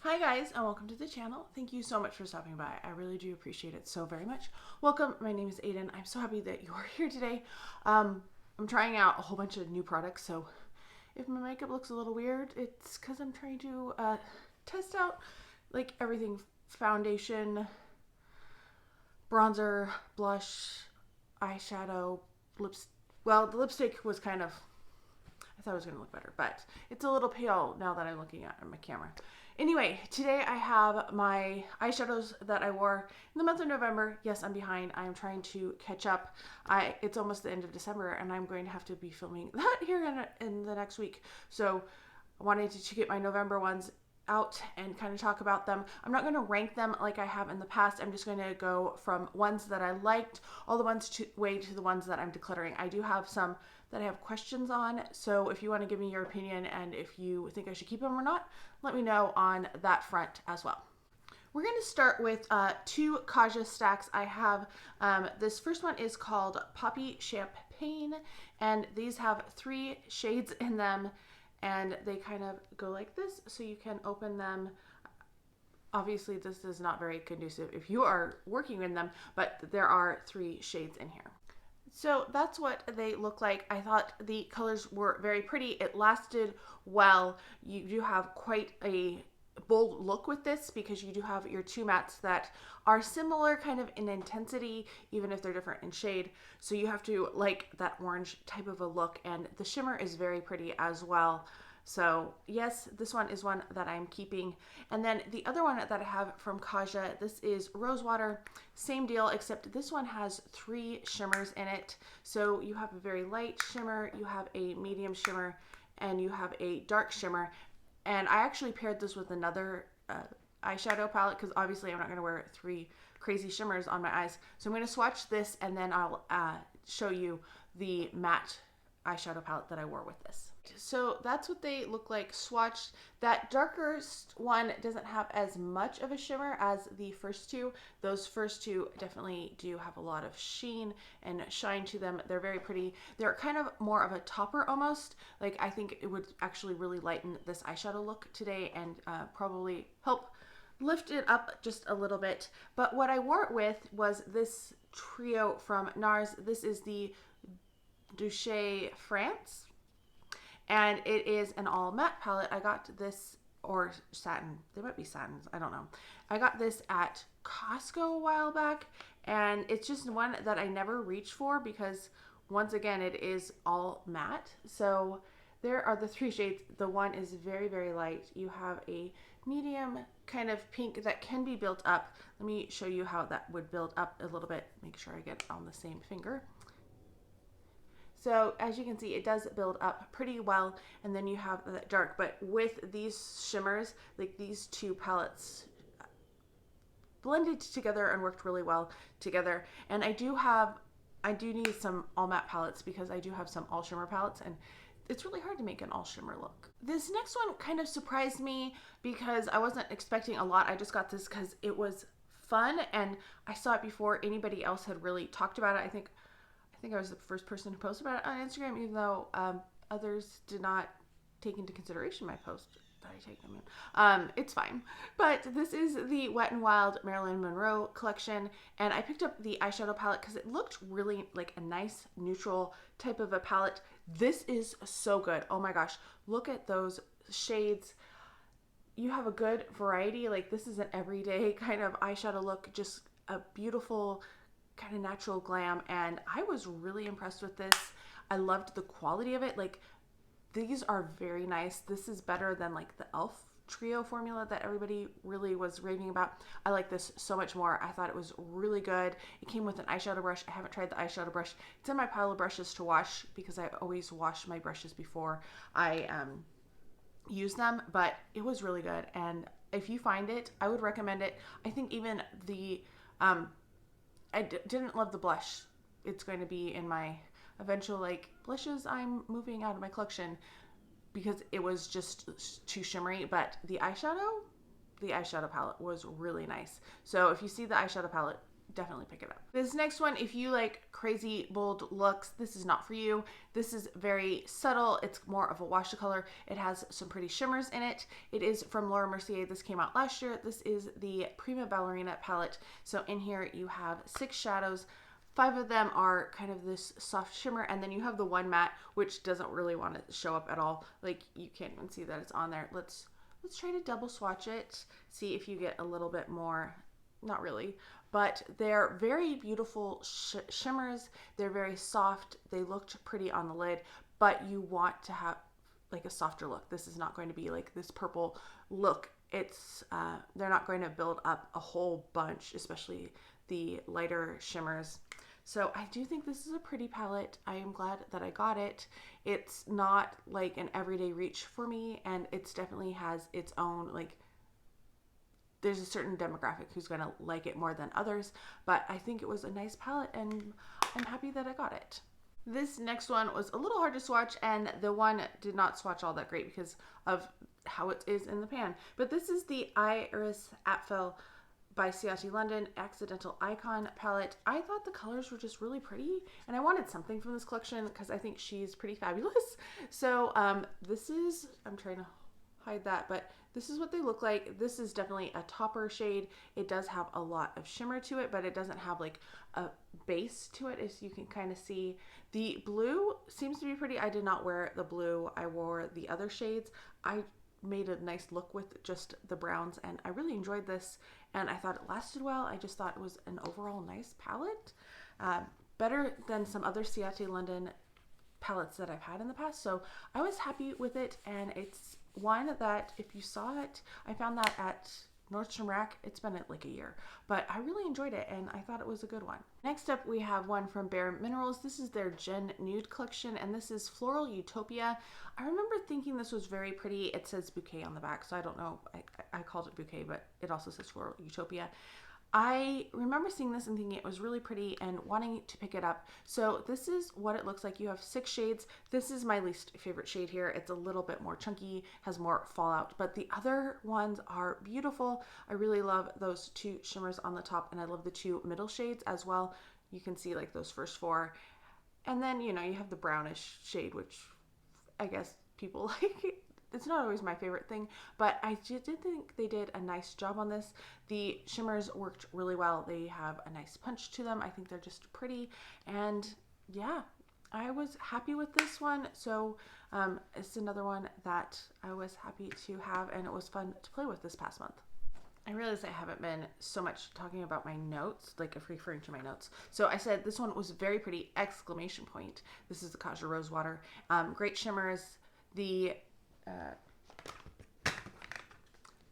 Hi guys, and welcome to the channel. Thank you so much for stopping by. I really do appreciate it so very much. Welcome, my name is Aiden. I'm so happy that you are here today. I'm trying out a whole bunch of new products, so if my makeup looks a little weird, it's because I'm trying to test out like everything: foundation, bronzer, blush, eyeshadow, lips. Well, the lipstick was kind of, I thought it was going to look better, but it's a little pale now that I'm looking at my camera. Anyway, today I have my eyeshadows that I wore in the month of November. Yes, I'm behind. I'm trying to catch up. It's almost the end of December, and I'm going to have to be filming that here in the next week. So I wanted to get my November ones out and kind of talk about them. I'm not going to rank them like I have in the past. I'm just going to go from ones that I liked all the ones to the ones that I'm decluttering. I do have some that I have questions on, so if you want to give me your opinion and if you think I should keep them or not, let me know on that front as well. We're going to start with two Kaja stacks. I have this first one is called Poppy Champagne, and these have 3 shades in them, and they kind of go like this, so you can open them. Obviously, this is not very conducive if you are working in them, but there are 3 shades in here. So that's what they look like. I thought the colors were very pretty. It lasted well. You do have quite a bold look with this because you do have your 2 mattes that are similar kind of in intensity, even if they're different in shade. So you have to like that orange type of a look, and the shimmer is very pretty as well. So yes, this one is one that I'm keeping. And then the other one that I have from Kaja, this is Rosewater. Same deal, except this one has 3 shimmers in it. So you have a very light shimmer, you have a medium shimmer, and you have a dark shimmer. And I actually paired this with another eyeshadow palette because obviously I'm not going to wear 3 crazy shimmers on my eyes. So I'm going to swatch this, and then I'll show you the matte eyeshadow palette that I wore with this. So that's what they look like swatched. That darkest one doesn't have as much of a shimmer as the first 2. Those first 2 definitely do have a lot of sheen and shine to them. They're very pretty. They're kind of more of a topper almost. Like, I think it would actually really lighten this eyeshadow look today and probably help lift it up just a little bit. But what I wore it with was this trio from Nars. This is the Douce France, and it is an all matte palette. I got this, or satin, they might be satins, I don't know. I got this at Costco a while back, and it's just one that I never reach for because once again it is all matte. So there are the 3 shades. The one is very, very light. You have a medium kind of pink that can be built up. Let me show you how that would build up a little bit. Make sure I get it on the same finger. So as you can see, it does build up pretty well, and then you have that dark. But with these shimmers, like these 2 palettes blended together and worked really well together. And I do need some all matte palettes because I do have some all shimmer palettes, and it's really hard to make an all shimmer look. This next one kind of surprised me because I wasn't expecting a lot. I just got this because it was fun, and I saw it before anybody else had really talked about it. I think I was the first person to post about it on Instagram, even though others did not take into consideration my post that I take them in. It's fine. But this is the Wet n Wild Marilyn Monroe collection, and I picked up the eyeshadow palette because it looked really like a nice neutral type of a palette. This is so good. Oh my gosh. Look at those shades. You have a good variety. Like, this is an everyday kind of eyeshadow look, just a beautiful kind of natural glam, and I was really impressed with this. I loved the quality of it. Like, these are very nice. This is better than like the e.l.f. trio formula that everybody really was raving about. I like this so much more. I thought it was really good. It came with an eyeshadow brush. I haven't tried the eyeshadow brush. It's in my pile of brushes to wash because I always wash my brushes before I use them, but it was really good. And if you find it, I would recommend it. I think even the I didn't love the blush. It's going to be in my eventual like blushes I'm moving out of my collection because it was just too shimmery. But the eyeshadow palette was really nice. So if you see the eyeshadow palette, definitely pick it up. This next one, if you like crazy bold looks, this is not for you. This is very subtle. It's more of a wash of color. It has some pretty shimmers in it. It is from Mercier. This came out last year. This is the Prima Ballerina palette. So in here you have 6 shadows. 5 of them are kind of this soft shimmer, and then you have the one matte, which doesn't really want to show up at all. Like, you can't even see that it's on there. Let's try to double swatch it, see if you get a little bit more. Not really, but they're very beautiful shimmers. They're very soft. They looked pretty on the lid, but you want to have like a softer look. This is not going to be like this purple look. It's they're not going to build up a whole bunch, especially the lighter shimmers. So I do think this is a pretty palette. I am glad that I got it. It's not like an everyday reach for me, and it's definitely has its own, like, there's a certain demographic who's going to like it more than others, but I think it was a nice palette and I'm happy that I got it. This next one was a little hard to swatch, and the one did not swatch all that great because of how it is in the pan. But this is the Iris Apfel by Ciate London Accidental Icon palette. I thought the colors were just really pretty, and I wanted something from this collection because I think she's pretty fabulous. So this is, I'm trying to hide that, but this is what they look like. This is definitely a topper shade. It does have a lot of shimmer to it, but it doesn't have like a base to it, as you can kind of see. The blue seems to be pretty. I did not wear the blue. I wore the other shades. I made a nice look with just the browns, and I really enjoyed this, and I thought it lasted well. I just thought it was an overall nice palette, better than some other Ciate London palettes that I've had in the past. So I was happy with it, and it's one that if you saw it, I found that at Nordstrom Rack. It's been like a year, but I really enjoyed it and I thought it was a good one. Next up, we have one from Bare Minerals. This is their Gen Nude collection, and this is Floral Utopia. I remember thinking this was very pretty. It says bouquet on the back, so I don't know. I called it bouquet, but it also says Floral Utopia. I remember seeing this and thinking it was really pretty and wanting to pick it up. So this is what it looks like. You have 6 shades. This is my least favorite shade here. It's a little bit more chunky, has more fallout, but the other ones are beautiful. I really love those 2 shimmers on the top, and I love the 2 middle shades as well. You can see like those first 4. And then, you know, you have the brownish shade, which I guess people like. It's not always my favorite thing, but I did think they did a nice job on this. The shimmers worked really well. They have a nice punch to them. I think they're just pretty, and yeah, I was happy with this one. So it's another one that I was happy to have, and it was fun to play with this past month. I realize I haven't been so much talking about my notes, like referring to my notes. So I said this one was very pretty, exclamation point. This is the Kaja Rosewater. Great shimmers. The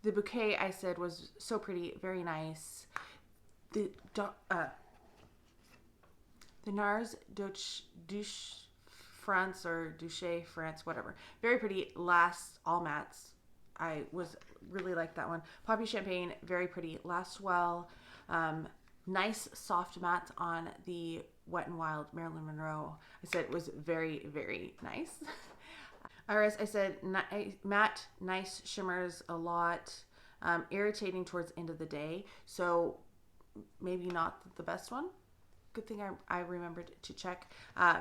bouquet, I said, was so pretty, very nice. The Nars Douce France, or Douce France, whatever. Very pretty. Lasts all mattes. I was really like that one. Poppy Champagne, very pretty. Lasts well. Nice soft matte on the Wet n Wild Marilyn Monroe. I said it was very, very nice. Iris, I said matte, nice shimmers a lot, irritating towards the end of the day, so maybe not the best one. Good thing I remembered to check.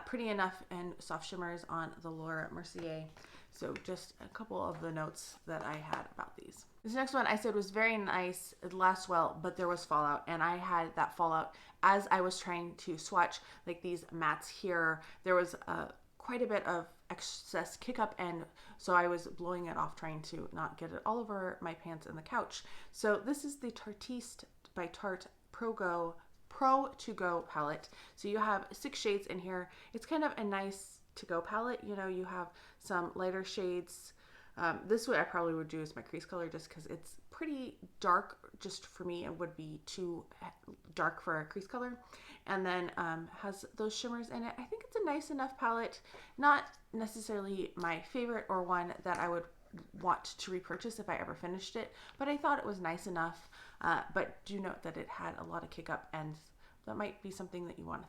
Pretty enough and soft shimmers on the Mercier. So just a couple of the notes that I had about these. This next one I said was very nice. It lasts well, but there was fallout, and I had that fallout as I was trying to swatch like these mattes here. There was quite a bit of excess kick up, and so I was blowing it off, trying to not get it all over my pants and the couch. So this is the Tarteist by Tarte Pro to Go palette. So you have 6 shades in here. It's kind of a nice to go palette. You know, you have some lighter shades. This way I probably would do as my crease color, just because it's pretty dark. Just for me, it would be too dark for a crease color. And then has those shimmers in it. I think it's a nice enough palette. Not necessarily my favorite or one that I would want to repurchase if I ever finished it, but I thought it was nice enough. But do note that it had a lot of kick up, and that might be something that you want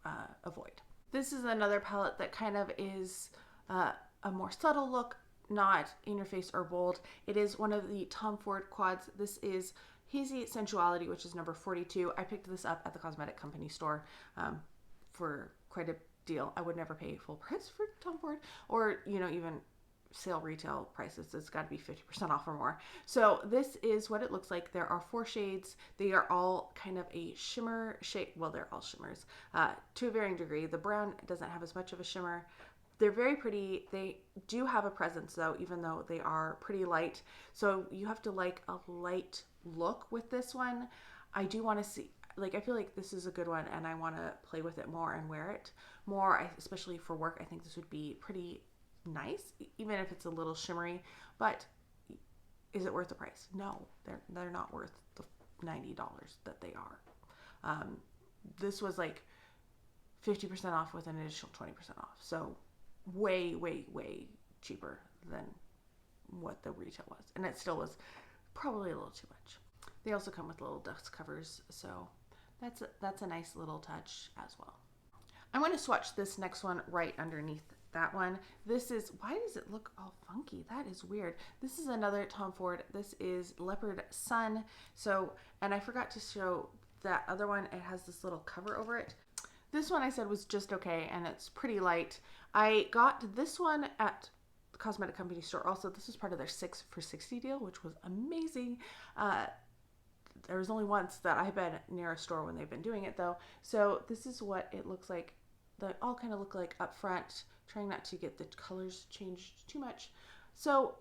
to avoid. This is another palette that kind of is a more subtle look, not in your face or bold. It is one of the Tom Ford quads. This is Hazy Sensuality, which is number 42. I picked this up at the cosmetic company store for quite a deal. I would never pay full price for Tom Ford, or, you know, even sale retail prices. It's got to be 50% off or more. So this is what it looks like. There are 4 shades. They are all kind of a shimmer shade. Well, they're all shimmers to a varying degree. The brown doesn't have as much of a shimmer. They're very pretty. They do have a presence though, even though they are pretty light. So you have to like a light look with this one. I do want to see, like, I feel like this is a good one and I want to play with it more and wear it more, especially for work. I think this would be pretty nice, even if it's a little shimmery. But is it worth the price? No, they're not worth the $90 that they are. This was like 50% off with an additional 20% off. So way, way, way cheaper than what the retail was. And it still was probably a little too much. They also come with little dust covers, so that's a nice little touch as well. I'm going to swatch this next one right underneath that one. This is, why does it look all funky? That is weird. This is another Tom Ford. This is Leopard Sun. So, and I forgot to show that other one. It has this little cover over it. This one I said was just okay, and it's pretty light. I got this one at the cosmetic company store also. This was part of their 6 for $60 deal, which was amazing. There was only once that I've been near a store when they've been doing it though. So this is what it looks like. They all kind of look like up front, trying not to get the colors changed too much. So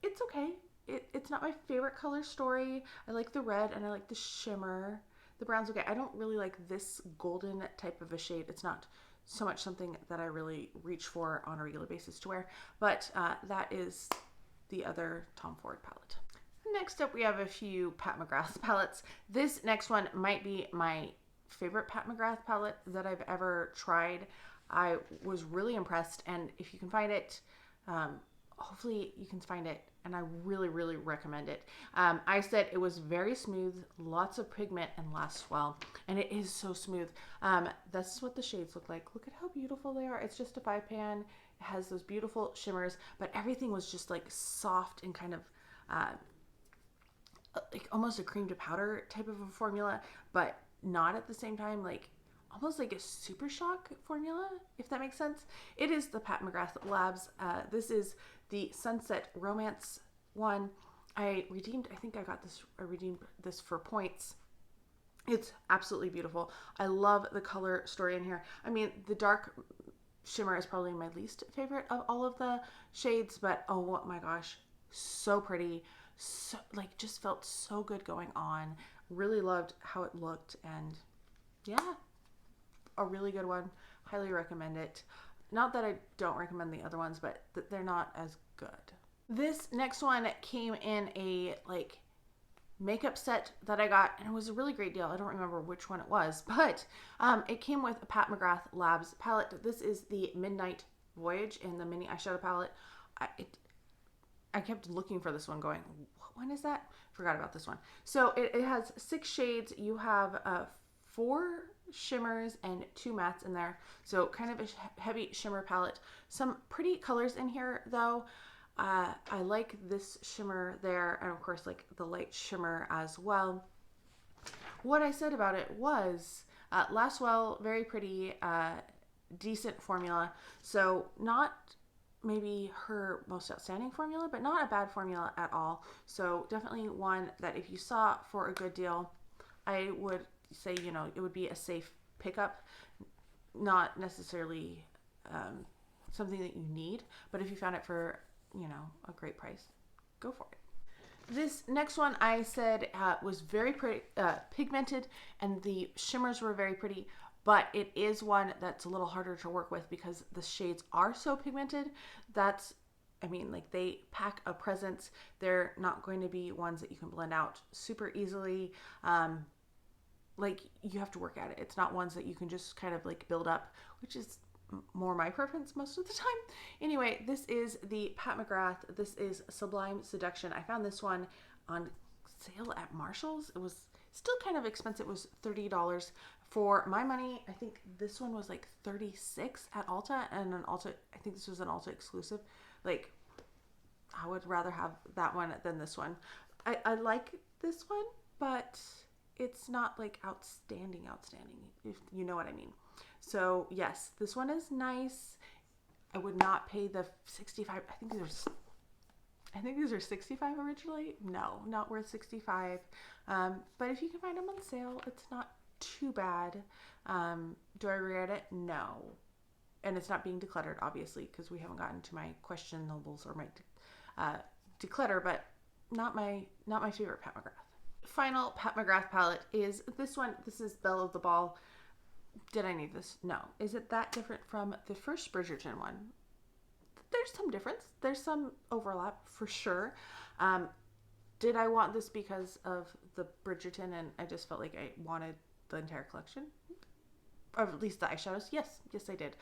it's okay. It's not my favorite color story. I like the red and I like the shimmer. The brown's okay. I don't really like this golden type of a shade. It's not so much something that I really reach for on a regular basis to wear, but that is the other Tom Ford palette. Next up, we have a few Pat McGrath palettes. This next one might be my favorite Pat McGrath palette that I've ever tried. I was really impressed, and if you can find it, hopefully you can find it, and I really, really recommend it. I said it was very smooth, lots of pigment, and lasts well, and it is so smooth. This is what the shades look like. Look at how beautiful they are. It's just a 5-pan. It has those beautiful shimmers, but everything was just like soft and kind of like almost a cream to powder type of a formula, but not at the same time, like almost like a Super Shock formula, if that makes sense. It is the Pat McGrath Labs. This is the Sunset Romance one. I think I redeemed this for points. It's absolutely beautiful. I love the color story in here. I mean, the dark shimmer is probably my least favorite of all of the shades, but oh my gosh, so pretty. So, like, just felt so good going on. Really loved how it looked, and yeah, a really good one. Highly recommend it. Not that I don't recommend the other ones, but they're not as good. This next one came in a like makeup set that I got, and it was a really great deal. I don't remember which one it was, but it came with a Pat McGrath Labs palette. This is the Midnight Voyage in the mini eyeshadow palette. I kept looking for this one going, what one is that? Forgot about this one. So it has 6 shades. You have 4 shimmers and 2 mattes in there. So kind of a heavy shimmer palette. Some pretty colors in here though. I like this shimmer there, and of course like the light shimmer as well. What I said about it was lasts well, very pretty, decent formula. So not maybe her most outstanding formula, but not a bad formula at all. So definitely one that if you saw for a good deal, I would say, you know, it would be a safe pickup. Not necessarily something that you need, but if you found it for, you know, a great price, go for it. This next one I said was very pretty, pigmented, and the shimmers were very pretty, but it is one that's a little harder to work with because the shades are so pigmented. I mean, like, they pack a presence. They're not going to be ones that you can blend out super easily. Like, you have to work at it. It's not ones that you can just kind of like build up, which is more my preference most of the time. Anyway, this is the Pat McGrath. This is Sublime Seduction. I found this one on sale at Marshall's. It was still kind of expensive. It was $30. For my money, I think this one was like $36 at Ulta, and an Ulta, I think this was an Ulta exclusive. Like, I would rather have that one than this one. I like this one, but it's not like outstanding, if you know what I mean. So yes, this one is nice. I would not pay the 65. I think these are 65 originally. No, not worth 65. But if you can find them on sale, it's not too bad. Do I regret it? No. And it's not being decluttered, obviously, because we haven't gotten to my questionables or my declutter, but not my favorite Pat McGrath. Final Pat McGrath palette is this one. This is Belle of the Ball. Did I need this? No. Is it that different from the first Bridgerton one? There's some difference. There's some overlap for sure. Did I want this because of the Bridgerton and I just felt like I wanted the entire collection? Or at least the eyeshadows? Yes, I did.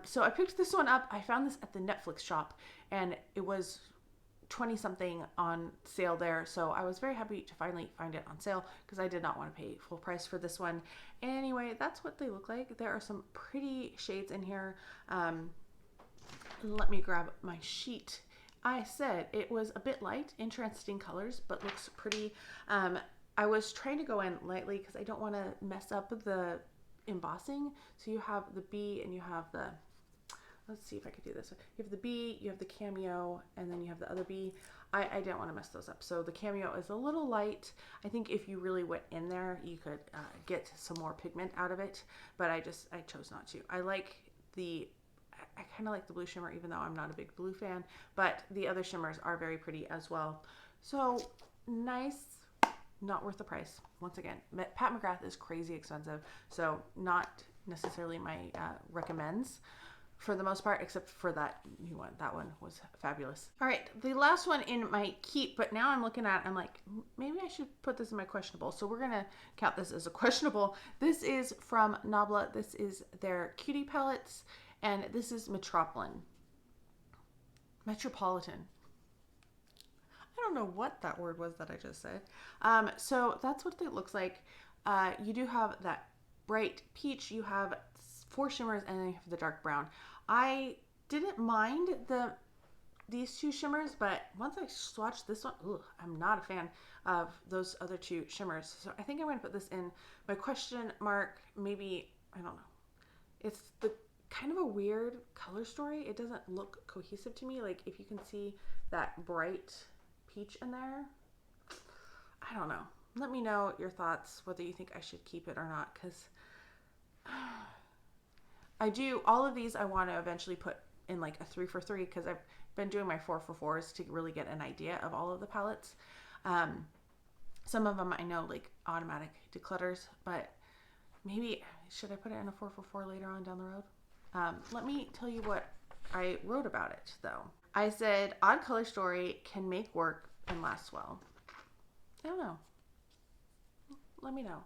So I picked this one up. I found this at the Netflix shop and it was 20 something on sale there. So I was very happy to finally find it on sale because I did not want to pay full price for this one. Anyway, that's what they look like. There are some pretty shades in here. Let me grab my sheet. I said it was a bit light, interesting colors, but looks pretty. I was trying to go in lightly because I don't want to mess up the embossing. So you have the B and you have the, let's see if I could do this. You have the B, you have the cameo, and then you have the other B. I didn't want to mess those up. So the cameo is a little light. I think if you really went in there, you could get some more pigment out of it, but I chose not to. I kind of like the blue shimmer, even though I'm not a big blue fan, but the other shimmers are very pretty as well. So nice, not worth the price. Once again, Pat McGrath is crazy expensive, so not necessarily my recommends for the most part, except for that new one. That one was fabulous. All right, the last one in my keep, but now I'm looking at, I'm like, maybe I should put this in my questionable. So we're gonna count this as a questionable. This is from Nabla. This is their Cutie palettes. And this is Metropolitan. I don't know what that word was that I just said. So that's what it looks like. You do have that bright peach. You have 4 shimmers, and then you have the dark brown. I didn't mind these 2 shimmers, but once I swatched this one, I'm not a fan of those other 2 shimmers. So I think I'm going to put this in my question mark. Maybe, I don't know. It's the kind of a weird color story. It doesn't look cohesive to me. Like if you can see that bright peach in there, I don't know. Let me know your thoughts, whether you think I should keep it or not, because I do, all of these I want to eventually put in like a 3 for 3 because I've been doing my 4 for 4s to really get an idea of all of the palettes. Some of them I know like automatic declutters, but maybe should I put it in a 4 for 4 later on down the road? Let me tell you what I wrote about it, though. I said, odd color story can make work and last well. I don't know. Let me know.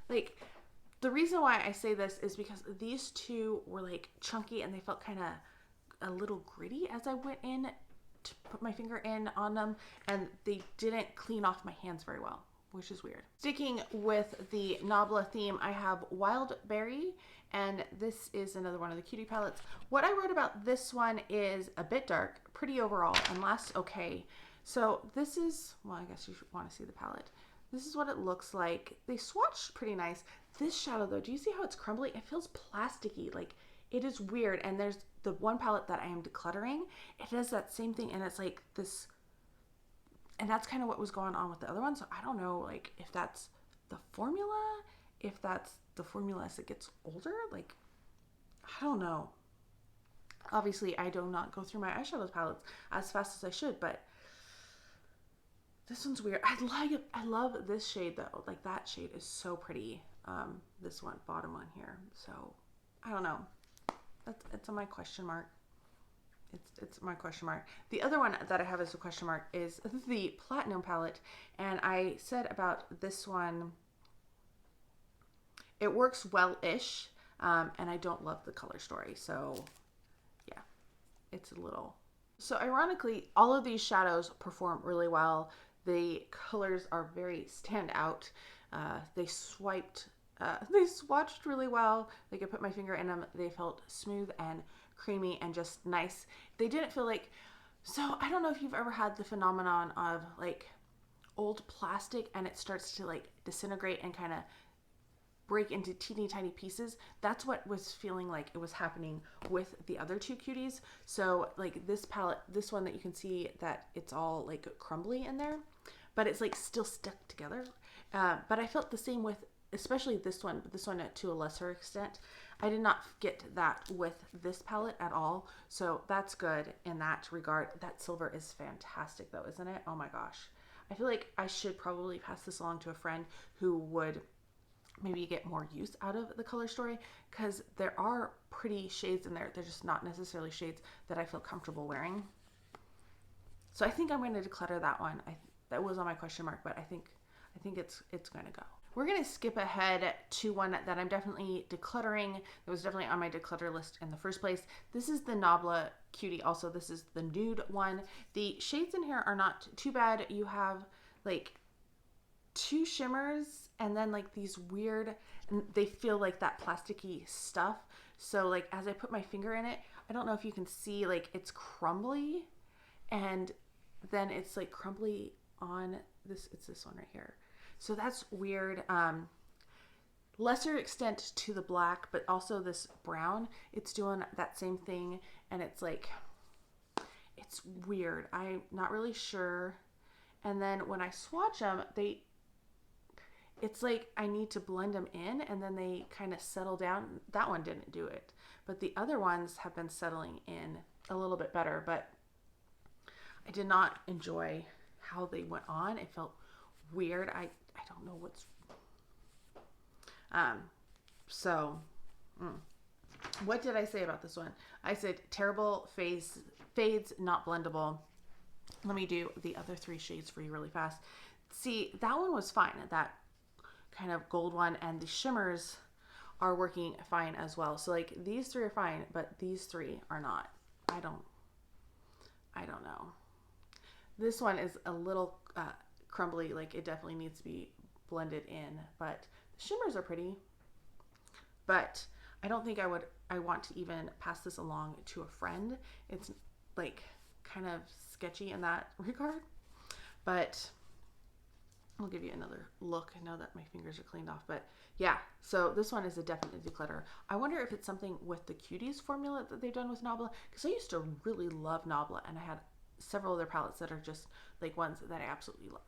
Like, the reason why I say this is because these 2 were like chunky and they felt kind of a little gritty as I went in to put my finger in on them, and they didn't clean off my hands very well, which is weird. Sticking with the Nabla theme, I have Wild Berry, and this is another one of the Cutie palettes. What I wrote about this one is a bit dark, pretty overall, and lasts okay. So this is, well, I guess you should want to see the palette. This is what it looks like. They swatched pretty nice. This shadow though, do you see how it's crumbly? It feels plasticky, like it is weird. And there's the one palette that I am decluttering. It does that same thing, and it's like this. And that's kind of what was going on with the other one. So I don't know, like, if that's the formula, if that's the formula as it gets older. Like, I don't know. Obviously, I do not go through my eyeshadow palettes as fast as I should, but this one's weird. I love this shade, though. Like, that shade is so pretty. This one, bottom one here. So, I don't know. It's on my question mark. It's my question mark. The other one that I have as a question mark is the Platinum palette. And I said about this one, it works well-ish, and I don't love the color story. So yeah, it's a little. So ironically, all of these shadows perform really well. The colors are very stand out. They swatched really well. Like I put my finger in them. They felt smooth and creamy and just nice. They didn't feel like So I don't know if you've ever had the phenomenon of like old plastic and it starts to like disintegrate and kind of break into teeny tiny pieces. That's what was feeling like it was happening with the other two cuties. So like this palette, this one that you can see that it's all like crumbly in there, but it's like still stuck together. But I felt the same with especially this one, but this one to a lesser extent. I did not get that with this palette at all. So that's good in that regard. That silver is fantastic though, isn't it? Oh my gosh. I feel like I should probably pass this along to a friend who would maybe get more use out of the color story, because there are pretty shades in there. They're just not necessarily shades that I feel comfortable wearing. So I think I'm going to declutter that one. That was on my question mark, but I think it's going to go. We're going to skip ahead to one that I'm definitely decluttering. It was definitely on my declutter list in the first place. This is the Nabla Cutie. Also, this is the nude one. The shades in here are not too bad. You have like 2 shimmers and then like these weird, and they feel like that plasticky stuff. So like as I put my finger in it, I don't know if you can see, like it's crumbly, and then it's like crumbly on this. It's this one right here. So that's weird. Lesser extent to the black, but also this brown, it's doing that same thing, and it's like, it's weird. I'm not really sure. And then when I swatch them, it's like I need to blend them in and then they kind of settle down. That one didn't do it, but the other ones have been settling in a little bit better, but I did not enjoy how they went on. It felt weird. I don't know what's, what did I say about this one? I said terrible fades, not blendable. Let me do the other 3 shades for you really fast. See, that one was fine. That kind of gold one, and the shimmers are working fine as well. So like these 3 are fine, but these 3 are not. I don't know. This one is a little crumbly. Like it definitely needs to be blended in, but the shimmers are pretty. But I don't think I want to even pass this along to a friend. It's like kind of sketchy in that regard, but I'll give you another look now that my fingers are cleaned off. But yeah, so this one is a definite declutter. I wonder if it's something with the Cuties formula that they've done with Nabla, because I used to really love Nabla, and I had several other palettes that are just like ones that I absolutely love.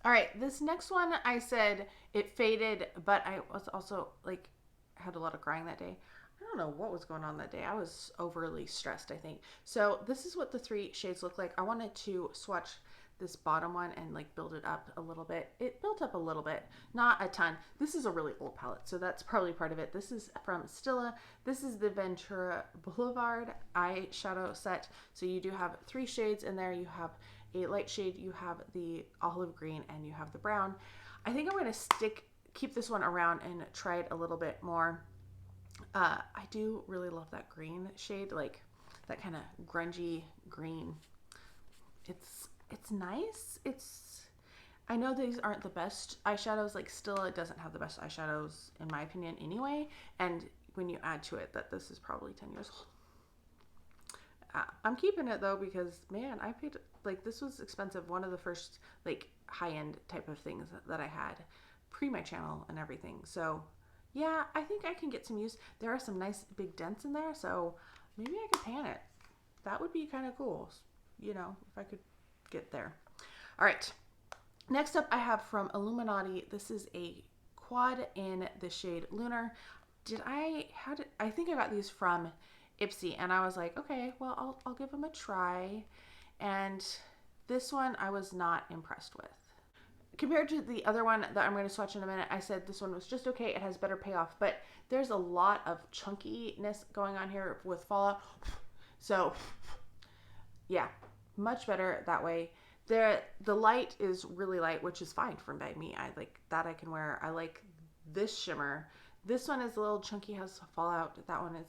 All right, this next one, I said it faded, but I was also like, had a lot of crying that day. I don't know what was going on that day. I was overly stressed, I think. So this is what the 3 shades look like. I wanted to swatch this bottom one and like build it up a little bit. It built up a little bit, not a ton. This is a really old palette, so that's probably part of it. This is from Stila. This is the Ventura Boulevard eyeshadow set. So you do have 3 shades in there. You have a light shade, you have the olive green, and you have the brown. I think I'm going to keep this one around and try it a little bit more. I do really love that green shade, like that kind of grungy green. It's nice. I know these aren't the best eyeshadows. Like Stila, it doesn't have the best eyeshadows in my opinion anyway. And when you add to it that this is probably 10 years old. I'm keeping it though, because man, I paid, like, this was expensive. One of the first like high-end type of things that I had pre my channel and everything. So yeah, I think I can get some use. There are some nice big dents in there, so maybe I could pan it. That would be kind of cool, you know, if I could get there. All right, next up I have from Illuminati. This is a quad in the shade Lunar. I think I got these from Ipsy, and I was like, okay, well, I'll give them a try. And this one I was not impressed with. Compared to the other one that I'm going to swatch in a minute, I said this one was just okay. It has better payoff, but there's a lot of chunkiness going on here with fallout. So yeah, much better that way. The light is really light, which is fine for me. I like that. I can wear. I like this shimmer. This one is a little chunky, has fallout. That one is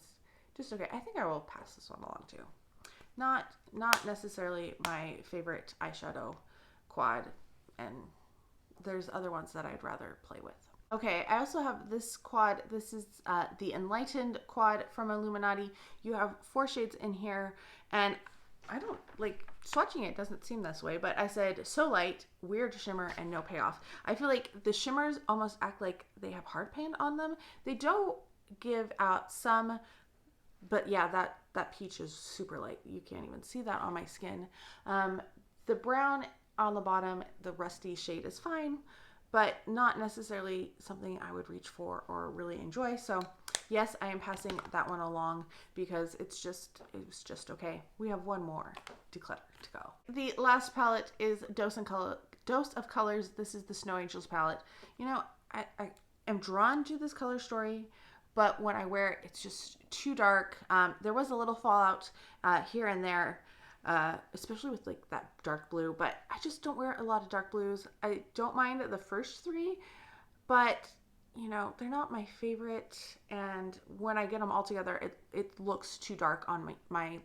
just okay. I think I will pass this one along too. Not necessarily my favorite eyeshadow quad, and there's other ones that I'd rather play with. Okay, I also have this quad. This is the Enlightened quad from Illuminati. You have 4 shades in here, and I don't like swatching it doesn't seem this way, but I said so light, weird shimmer, and no payoff. I feel like the shimmers almost act like they have hard pan on them. They don't give out some, but yeah, that peach is super light. You can't even see that on my skin. The brown on the bottom, the rusty shade is fine, but not necessarily something I would reach for or really enjoy. So yes, I am passing that one along because it was just okay. We have one more declutter to go. The last palette is Dose of Colors. This is the Snow Angels palette. You know, I am drawn to this color story, but when I wear it, it's just too dark. There was a little fallout here and there, especially with like that dark blue, but I just don't wear a lot of dark blues. I don't mind the first three, but you know, they're not my favorite, and when I get them all together, it looks too dark on my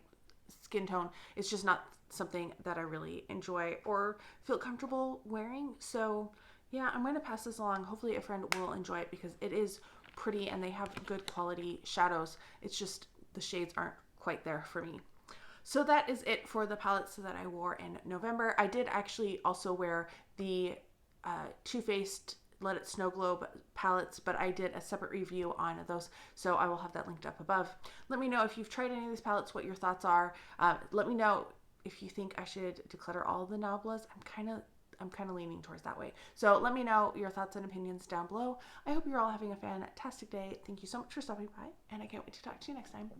skin tone. It's just not something that I really enjoy or feel comfortable wearing. So yeah, I'm going to pass this along. Hopefully a friend will enjoy it because it is pretty and they have good quality shadows. It's just the shades aren't quite there for me. So that is it for the palettes that I wore in November. I did actually also wear the Too Faced Let It Snow Globe palettes, but I did a separate review on those, so I will have that linked up above. Let me know if you've tried any of these palettes, what your thoughts are. Let me know if you think I should declutter all of the Nablas. I'm kind of leaning towards that way. So let me know your thoughts and opinions down below. I hope you're all having a fantastic day. Thank you so much for stopping by, and I can't wait to talk to you next time.